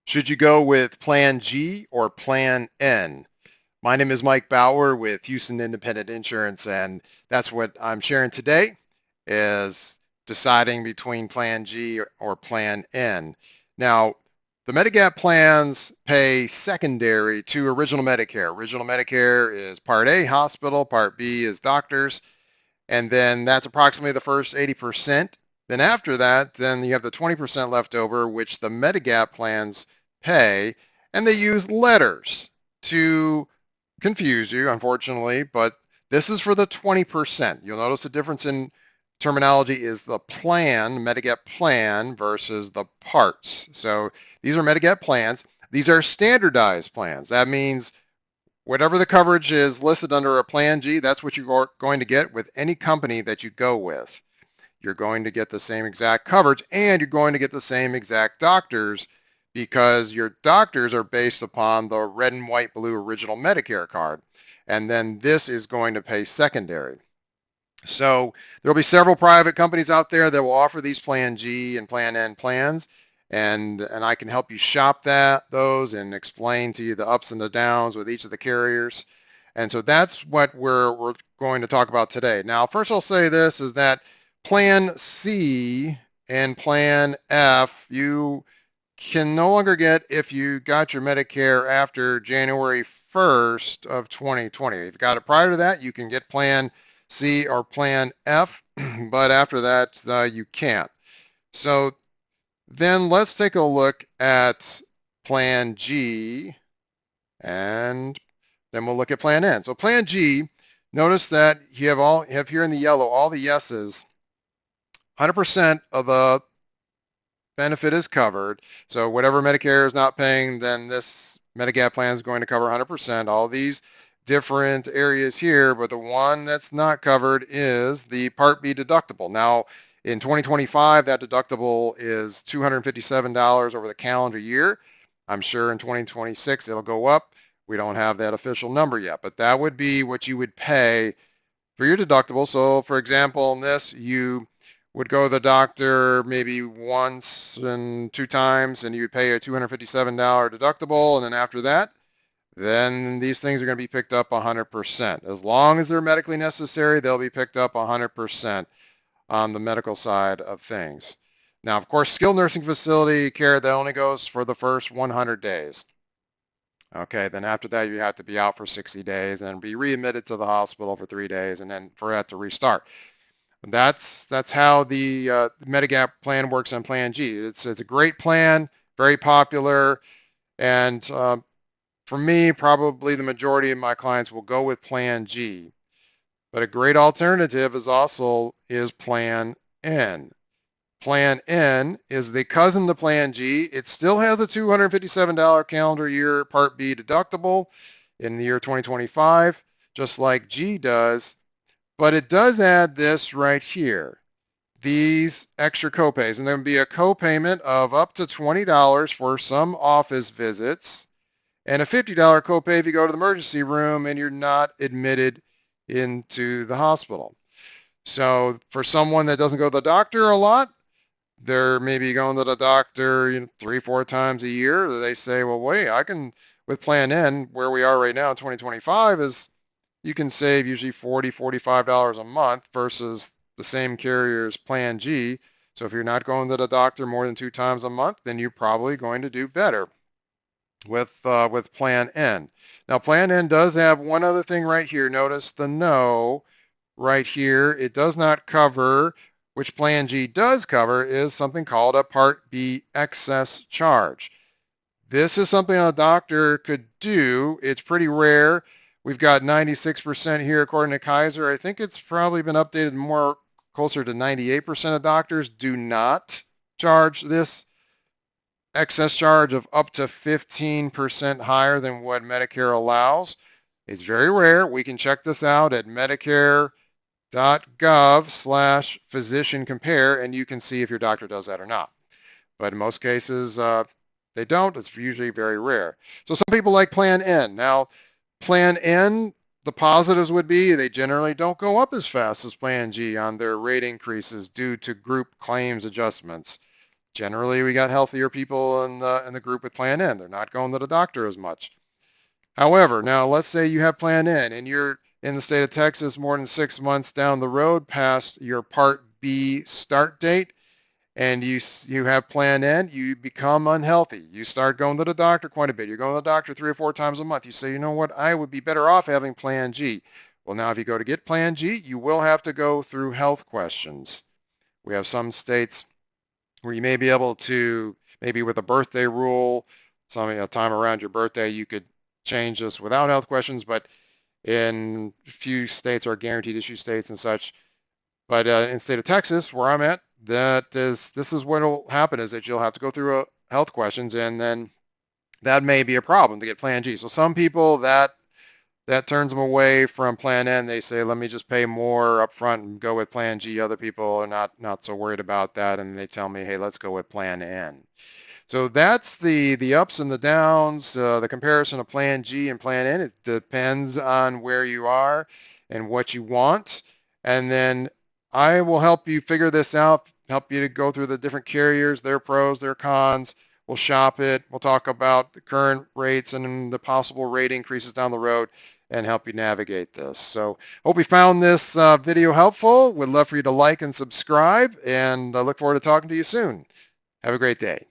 Should you go with Plan G or Plan N? My name is Mike Bauer with Houston Independent Insurance, and that's what I'm sharing today is deciding between Plan G or Plan N. Now, the Medigap plans pay secondary to Original Medicare. Original Medicare is Part A, hospital, Part B is doctors, and then that's approximately the first 80%. Then after that, then you have the 20% left over, which the Medigap plans pay, and they use letters to confuse you, unfortunately, but this is for the 20%. You'll notice the difference in terminology is the plan, Medigap plan versus the parts. So these are Medigap plans. These are standardized plans. That means whatever the coverage is listed under a Plan G, that's what you're going to get with any company that you go with. You're going to get the same exact coverage and you're going to get the same exact doctors because your doctors are based upon the red and white blue original Medicare card. And then this is going to pay secondary. So there'll be several private companies out there that will offer these Plan G and Plan N plans. And I can help you shop those and explain to you the ups and the downs with each of the carriers. And so that's what we're going to talk about today. Now, first I'll say this is that Plan C and Plan F, you can no longer get if you got your Medicare after January 1st of 2020. If you got it prior to that, you can get Plan C or Plan F, but after that, you can't. So then let's take a look at Plan G, and then we'll look at Plan N. So Plan G, notice that you have here in the yellow all the yeses. 100% of the benefit is covered. So whatever Medicare is not paying, then this Medigap plan is going to cover 100%. All these different areas here, but the one that's not covered is the Part B deductible. Now, in 2025, that deductible is $257 over the calendar year. I'm sure in 2026 it'll go up. We don't have that official number yet, but that would be what you would pay for your deductible. So for example, in this, you would go to the doctor maybe once and 2 times and you would pay a $257 deductible. And then after that, then these things are going to be picked up 100%. As long as they're medically necessary, they'll be picked up 100% on the medical side of things. Now, of course, skilled nursing facility care, that only goes for the first 100 days. Okay, then after that, you have to be out for 60 days and be readmitted to the hospital for 3 days and then for that to restart. That's how the Medigap plan works on Plan G. It's a great plan, very popular, and for me, probably the majority of my clients will go with Plan G. But a great alternative is Plan N. Plan N is the cousin to Plan G. It still has a $257 calendar year Part B deductible in the year 2025, just like G does, but it does add this right here, these extra copays, and there will be a copayment of up to $20 for some office visits and a $50 copay if you go to the emergency room and you're not admitted into the hospital. So for someone that doesn't go to the doctor a lot, they're maybe going to the doctor 3-4 times a year. They say, well, wait, I can, with Plan N, where we are right now in 2025, is you can save usually $40, $45 a month versus the same carrier's Plan G. So if you're not going to the doctor more than 2 times a month, then you're probably going to do better with Plan N. Now, Plan N does have one other thing right here. Notice the no right here. It does not cover, which Plan G does cover, is something called a Part B excess charge. This is something a doctor could do. It's pretty rare. We've got 96% here according to Kaiser. I think it's probably been updated more closer to 98% of doctors do not charge this excess charge of up to 15% higher than what Medicare allows. It's very rare. We can check this out at medicare.gov/physician compare, and you can see if your doctor does that or not. But in most cases, they don't. It's usually very rare. So some people like Plan N. Now, Plan N, the positives would be they generally don't go up as fast as Plan G on their rate increases due to group claims adjustments. Generally, we got healthier people in the group with Plan N. They're not going to the doctor as much. However, now let's say you have Plan N and you're in the state of Texas more than 6 months down the road past your Part B start date, and you have Plan N, you become unhealthy. You start going to the doctor quite a bit. You're going to the doctor 3 or 4 times a month. You say, you know what, I would be better off having Plan G. Well, now if you go to get Plan G, you will have to go through health questions. We have some states where you may be able to, maybe with a birthday rule, some time around your birthday, you could change this without health questions, but in a few states are guaranteed issue states and such. But in the state of Texas, where I'm at, this is what will happen is that you'll have to go through health questions, and then that may be a problem to get Plan G. So some people that turns them away from Plan N. They say, let me just pay more up front and go with Plan G. Other people are not so worried about that, and they tell me, hey, let's go with Plan N. So that's the ups and the downs, the comparison of Plan G and Plan N. It depends on where you are and what you want. And then I will help you figure this out, help you to go through the different carriers, their pros, their cons. We'll shop it. We'll talk about the current rates and the possible rate increases down the road and help you navigate this. So hope you found this video helpful. Would love for you to like and subscribe, and I look forward to talking to you soon. Have a great day.